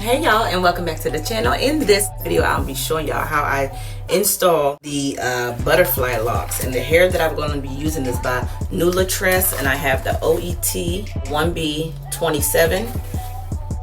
Hey y'all, and welcome back to the channel. In this video I'll be showing y'all how I install the butterfly locks, and the hair that I'm going to be using is by Locs, and I have the OET 1B27.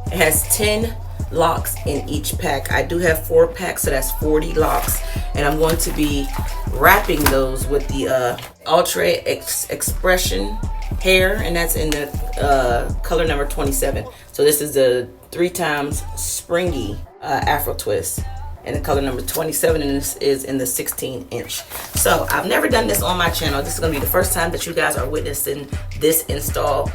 It has 10 locks in each pack. I do have 4 packs, so that's 40 locks, and I'm going to be wrapping those with the Ultra Expression hair, and that's in the color number 27. So this is the 3 times springy Afro twist, and the color number 27, and this is in the 16-inch. So I've never done this on my channel. This is going to be the first time that you guys are witnessing this install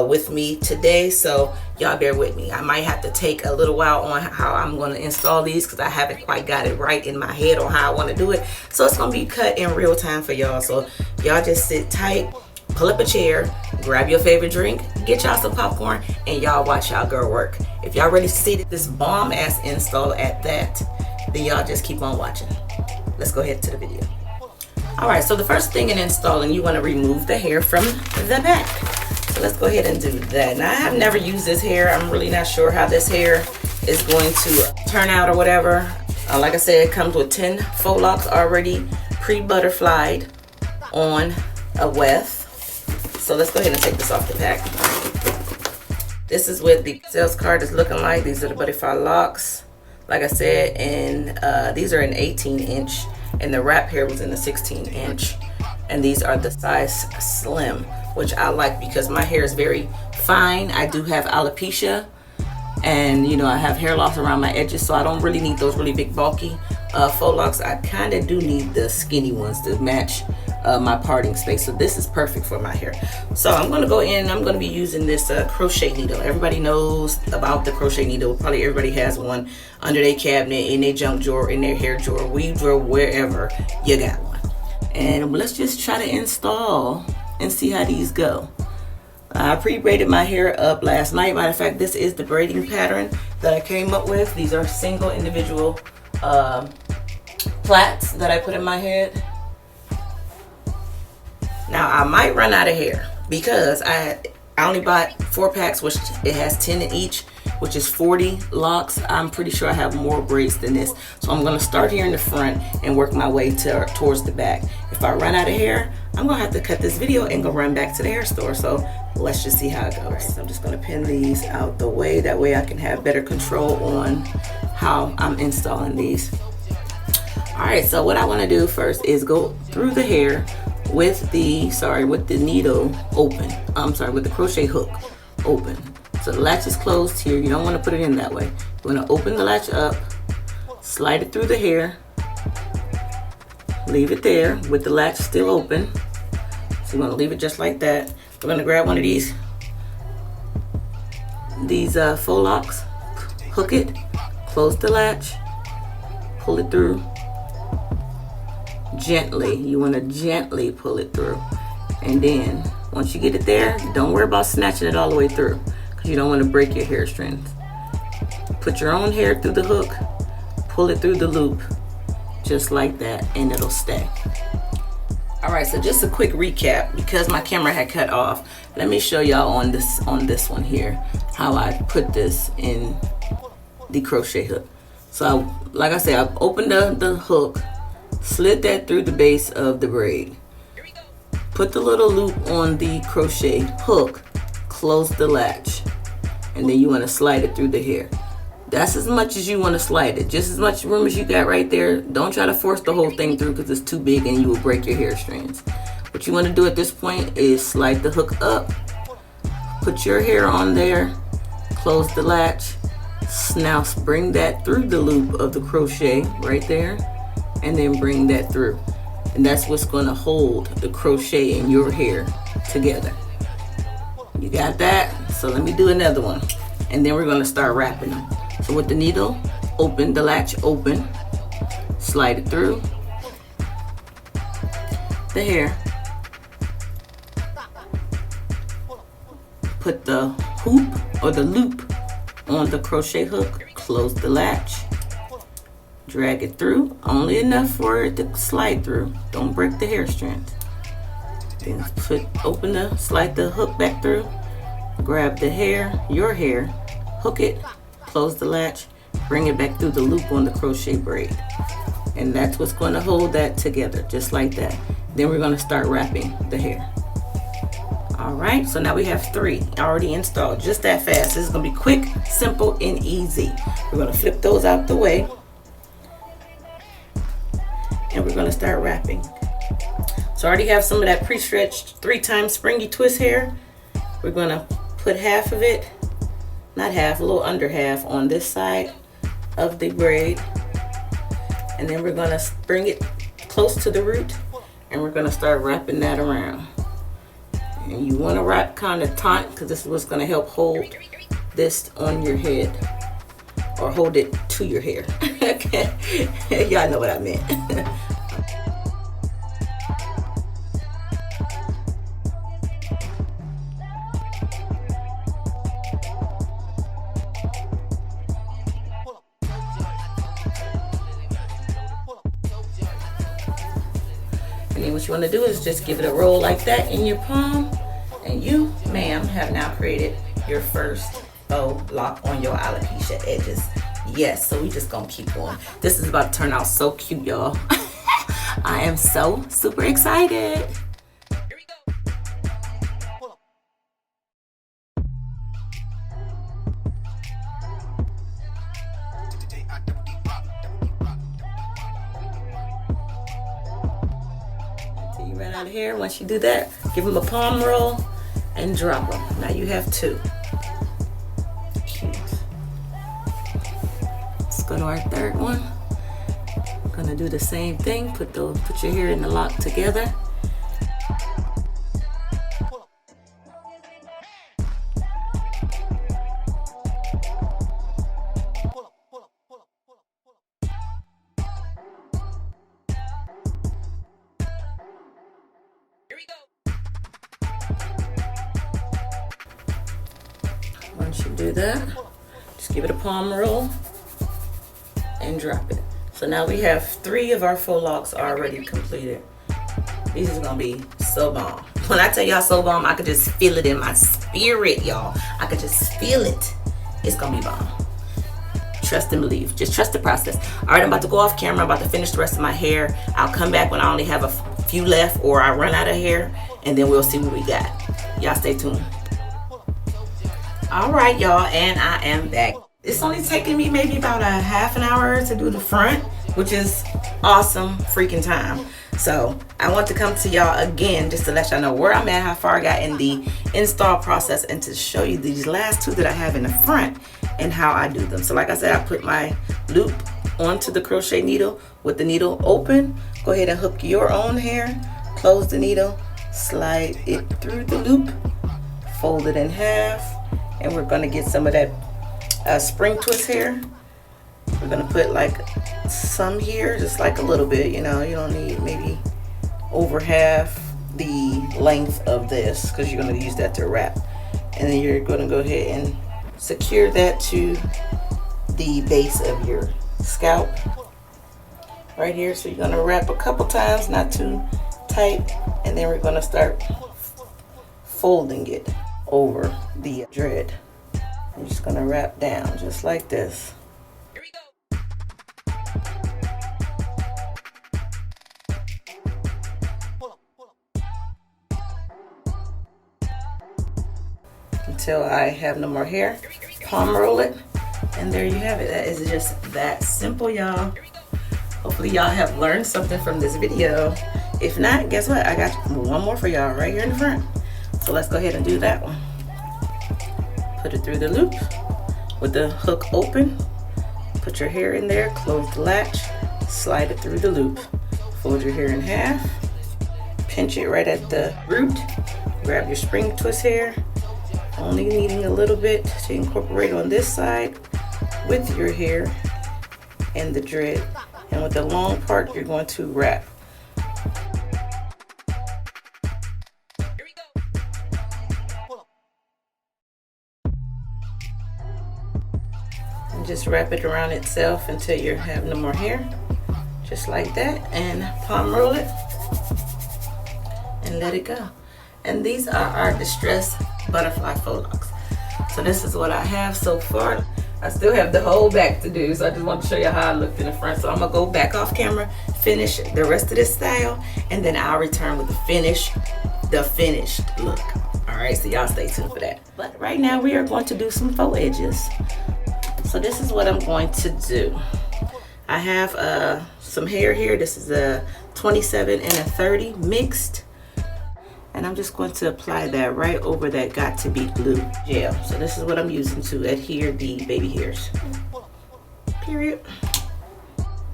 with me today, so y'all bear with me. I might have to take a little while on how I'm going to install these because I haven't quite got it right in my head on how I want to do it. So it's going to be cut in real time for y'all, so y'all just sit tight, pull up a chair, grab your favorite drink, get y'all some popcorn, and y'all watch y'all girl work. If y'all ready to see this bomb ass install at that, then y'all just keep on watching. Let's go ahead to the video. Alright, so the first thing in installing, you want to remove the hair from the back. So let's go ahead and do that. Now I have never used this hair. I'm really not sure how this hair is going to turn out or whatever. Like I said, it comes with 10 faux locks already pre-butterflied on a weft. So let's go ahead and take this off the pack. This is what the sales card is looking like. These are the butterfly locks, like I said, and these are an 18-inch, and the wrap hair was in the 16-inch, and these are the size slim, which I like because my hair is very fine. I do have alopecia, and you know, I have hair loss around my edges, so I don't really need those really big bulky faux locks. I kind of do need the skinny ones to match my parting space, so this is perfect for my hair. So I'm going to go in, I'm going to be using this crochet needle. Everybody knows about the crochet needle. Probably everybody has one under their cabinet, in their junk drawer, in their hair drawer, weave drawer, wherever you got one. And let's just try to install and see how these go. I pre-braided my hair up last night. Matter of fact, this is the braiding pattern that I came up with. These are single individual plaits that I put in my head. Now I might run out of hair because I only bought 4 packs, which it has 10 in each, which is 40 locks. I'm pretty sure I have more braids than this, so I'm going to start here in the front and work my way towards the back. If I run out of hair, I'm going to have to cut this video and go run back to the hair store. So let's just see how it goes. So I'm just going to pin these out the way. That way I can have better control on how I'm installing these. Alright, so what I want to do first is go through the hair with the needle open. With the crochet hook open. So the latch is closed here. You don't want to put it in that way. You want to open the latch up, slide it through the hair, leave it there with the latch still open. So you want to leave it just like that. We're going to grab one of these faux locks, hook it, close the latch, pull it through. Gently, you want to gently pull it through, and then once you get it there, don't worry about snatching it all the way through because you don't want to break your hair strands. Put your own hair through the hook, pull it through the loop just like that, and it'll stay. Alright, so just a quick recap because my camera had cut off. Let me show y'all on this one here how I put this in the crochet hook. So like I said, I've opened the hook, slid that through the base of the braid, put the little loop on the crochet hook, close the latch, and then you want to slide it through the hair. That's as much as you want to slide it, just as much room as you got right there. Don't try to force the whole thing through because it's too big and you will break your hair strands. What you want to do at this point is slide the hook up, put your hair on there, close the latch, now bring that through the loop of the crochet right there, and then bring that through, and that's what's going to hold the crochet in your hair together. You got that? So let me do another one, and then we're going to start wrapping them. So with the needle open, the latch open, slide it through the hair, put the hoop or the loop on the crochet hook, close the latch, drag it through, only enough for it to slide through. Don't break the hair strands. Then slide the hook back through, grab the hair, your hair, hook it, close the latch, bring it back through the loop on the crochet braid. And that's what's going to hold that together, just like that. Then we're going to start wrapping the hair. All right, so now we have 3 already installed, just that fast. This is going to be quick, simple, and easy. We're going to flip those out the way, and we're going to start wrapping. So I already have some of that pre-stretched 3-time springy twist hair. We're going to put half of it, not half, a little under half on this side of the braid. And then we're going to bring it close to the root, and we're going to start wrapping that around. And you want to wrap kind of taut, because this is what's going to help hold this on your head, or hold it to your hair. Okay, y'all know what I meant. And then what you want to do is just give it a roll like that in your palm, and you, ma'am, have now created your first faux lock on your alopecia edges. Yes, so we just gonna keep going. This is about to turn out so cute, y'all. I am so super excited. You ran out of hair. Once you do that, give them a palm roll and drop them. Now you have 2. Cute. Let's go to our 3rd one. Gonna do the same thing. Put your hair in the lock together. Once you do that, just give it a palm roll and drop it. So now we have 3 of our faux locks already completed. These is gonna be so bomb. When I tell y'all so bomb, I could just feel it in my spirit, y'all. I could just feel it. It's gonna be bomb. Trust and believe. Just trust the process. All right, I'm about to go off camera. I'm about to finish the rest of my hair. I'll come back when I only have a few left, or I run out of hair, and then we'll see what we got. Y'all stay tuned. All right, y'all, and I am back. It's only taking me maybe about a half an hour to do the front, which is awesome freaking time. So I want to come to y'all again just to let y'all know where I'm at, how far I got in the install process, and to show you these last 2 that I have in the front and how I do them. So like I said, I put my loop onto the crochet needle with the needle open. Go ahead and hook your own hair, close the needle, slide it through the loop, fold it in half, and we're gonna get some of that spring twist hair. We're gonna put like some here, just like a little bit, you know. You don't need maybe over half the length of this, because you're gonna use that to wrap. And then you're gonna go ahead and secure that to the base of your scalp right here. So you're gonna wrap a couple times, not too tight, and then we're gonna start folding it over the dread. I'm just gonna wrap down just like this. Here we go. Until I have no more hair. Palm roll it, and there you have it. That is just that simple, y'all. Hopefully y'all have learned something from this video. If not, guess what? I got one more for y'all right here in the front. So let's go ahead and do that one. Put it through the loop with the hook open. Put your hair in there, close the latch, slide it through the loop. Fold your hair in half, pinch it right at the root, grab your spring twist hair, only needing a little bit to incorporate on this side with your hair and the dread. And with the long part, you're going to wrap. Just wrap it around itself until you have no more hair, just like that, and palm roll it and let it go. And these are our distress butterfly faux locks. So this is what I have so far. I still have the whole back to do, so I just want to show you how I looked in the front. So I'm gonna go back off camera, finish the rest of this style, and then I'll return with the finished look. All right, so y'all stay tuned for that. But right now we are going to do some faux edges. So this is what I'm going to do. I have some hair here. This is a 27 and a 30 mixed. And I'm just going to apply that right over that Got To Be glue gel. So this is what I'm using to adhere the baby hairs. Period.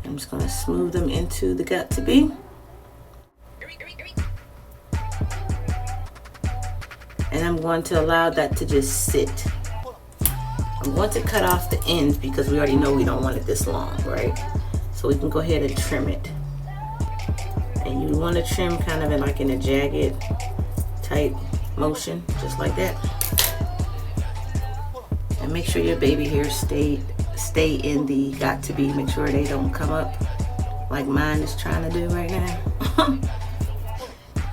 I'm just going to smooth them into the Got To Be. And I'm going to allow that to just sit. I'm going to cut off the ends because we already know we don't want it this long, right? So we can go ahead and trim it. And you want to trim kind of in a jagged type motion, just like that. And make sure your baby hairs stay in the Got To Be. Make sure they don't come up like mine is trying to do right now.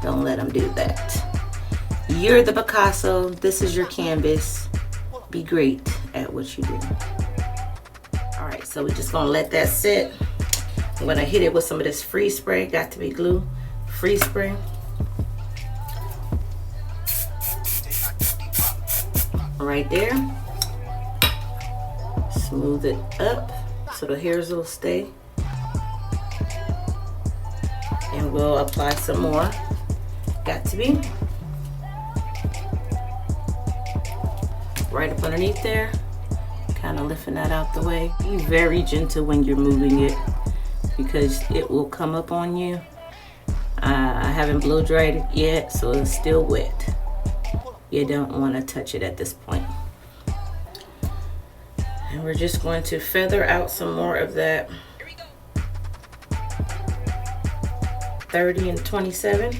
Don't let them do that. You're the Picasso. This is your canvas. Be great at what you do. All right, so we're just gonna let that sit. I'm gonna hit it with some of this freeze spray, Got To Be glue, freeze spray. Right there. Smooth it up so the hairs will stay. And we'll apply some more Got To Be. Right up underneath there. Kind of lifting that out the way. Be very gentle when you're moving it because it will come up on you. I haven't blow dried it yet, so it's still wet. You don't want to touch it at this point. And we're just going to feather out some more of that 30 and 27.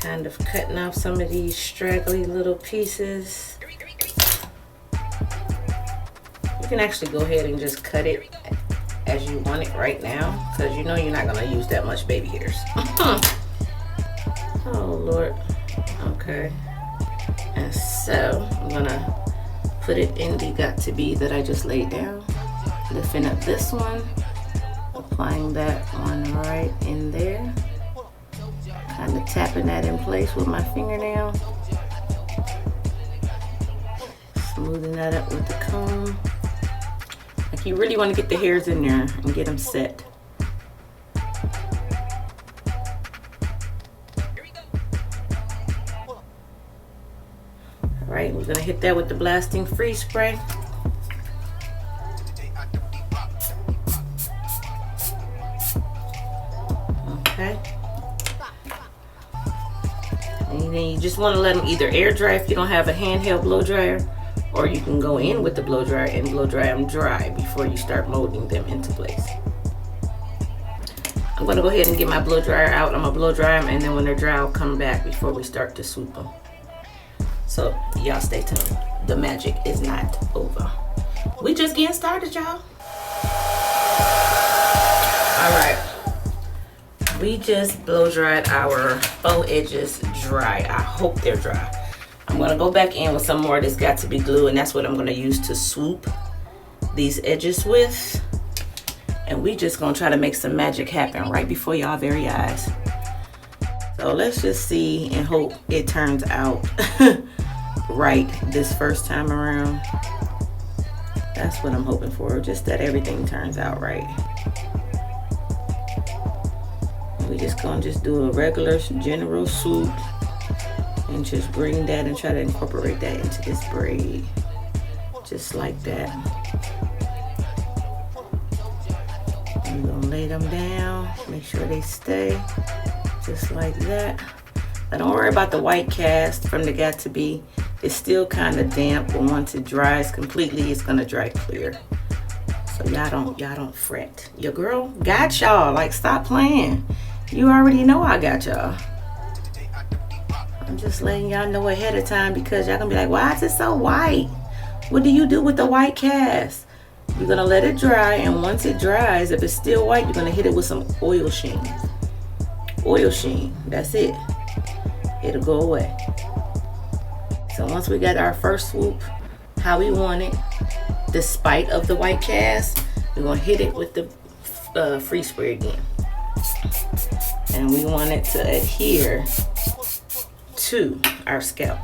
Kind of cutting off some of these straggly little pieces. You can actually go ahead and just cut it as you want it right now because you know you're not going to use that much baby hairs. Oh Lord. Okay. And so I'm gonna put it in the Got To Be that I just laid down. Lifting up this one, applying that one right in there. Kind of tapping that in place with my fingernail. Smoothing that up with the comb. Like you really want to get the hairs in there and get them set. Alright, we're going to hit that with the blasting freeze spray. Okay. And then you just want to let them either air dry if you don't have a handheld blow dryer, or you can go in with the blow dryer and blow dry them dry before you start molding them into place. I'm going to go ahead and get my blow dryer out. I'm going to blow dry them, and then when they're dry, I'll come back before we start to swoop them. So y'all stay tuned. The magic is not over. We just getting started, y'all. All right. We just blow dried our faux edges dry. I hope they're dry. I'm gonna go back in with some more of this Got To Be glue, and that's what I'm gonna use to swoop these edges with. And we just gonna try to make some magic happen right before y'all very eyes. So let's just see and hope it turns out right this first time around. That's what I'm hoping for, just that everything turns out right. We just gonna do a regular general swoop and just bring that and try to incorporate that into this braid, just like that. I'm gonna lay them down, make sure they stay just like that. Now don't worry about the white cast from the Got To Be. It's still kind of damp, but once it dries completely, it's gonna dry clear. So y'all don't fret. Your girl got y'all. Like, stop playing. You already know I got y'all. I'm just letting y'all know ahead of time because y'all gonna be like, why is it so white? What do you do with the white cast? You're gonna let it dry, and once it dries, if it's still white, you're gonna hit it with some oil sheen. Oil sheen, that's it. It'll go away. So once we got our first swoop how we want it, despite of the white cast, we're gonna hit it with the free spray again. And we want it to adhere to our scalp.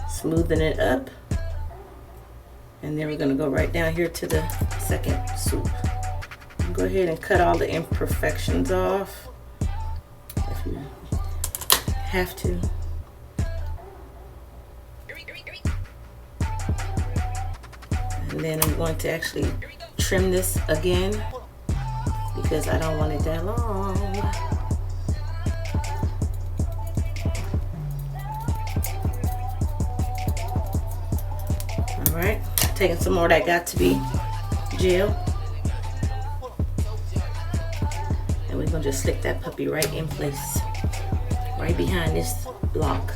Smoothing it up. And then we're gonna go right down here to the second swoop. Go ahead and cut all the imperfections off if you have to. And then I'm going to actually trim this again because I don't want it that long. All right, taking some more of that got to be gel. And we're gonna just slick that puppy right in place, right behind this lock.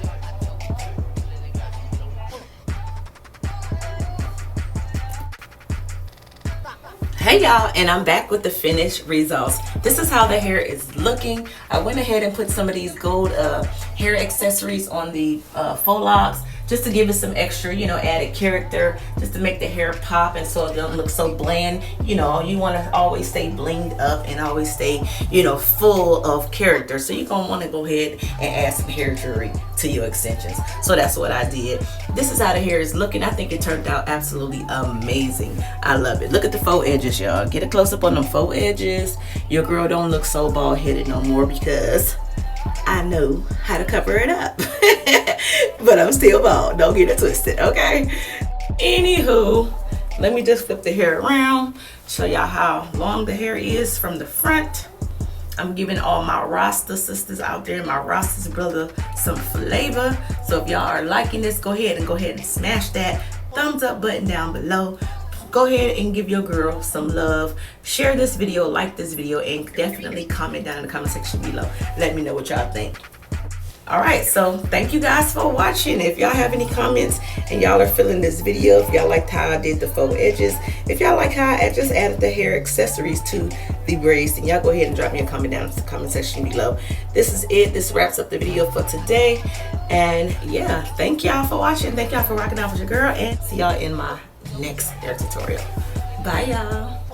Hey y'all, and I'm back with the finished results. This is how the hair is looking. I went ahead and put some of these gold hair accessories on the faux locks just to give it some extra, you know, added character, just to make the hair pop and so it don't look so bland. You know, you want to always stay blinged up and always stay, you know, full of character. So you're going to want to go ahead and add some hair jewelry to your extensions. So that's what I did. This is how the hair is looking. I think it turned out absolutely amazing. I love it. Look at the faux edges, y'all. Get a close up on them faux edges. Your girl don't look so bald headed no more because I know how to cover it up. But I'm still bald. Don't get it twisted, okay? Anywho, let me just flip the hair around, show y'all how long the hair is from the front. I'm giving all my Rasta sisters out there, my Rasta brother, some flavor. So if y'all are liking this, go ahead and smash that thumbs up button down below. Go ahead and give your girl some love. Share this video, like this video, and definitely comment down in the comment section below. Let me know what y'all think. All right, so thank you guys for watching. If y'all have any comments and y'all are feeling this video, if y'all liked how I did the faux edges, if y'all like how I just added the hair accessories to the braids, then y'all go ahead and drop me a comment down in the comment section below. This is it. This wraps up the video for today. And yeah, thank y'all for watching. Thank y'all for rocking out with your girl, and see y'all in my next hair tutorial. Bye y'all.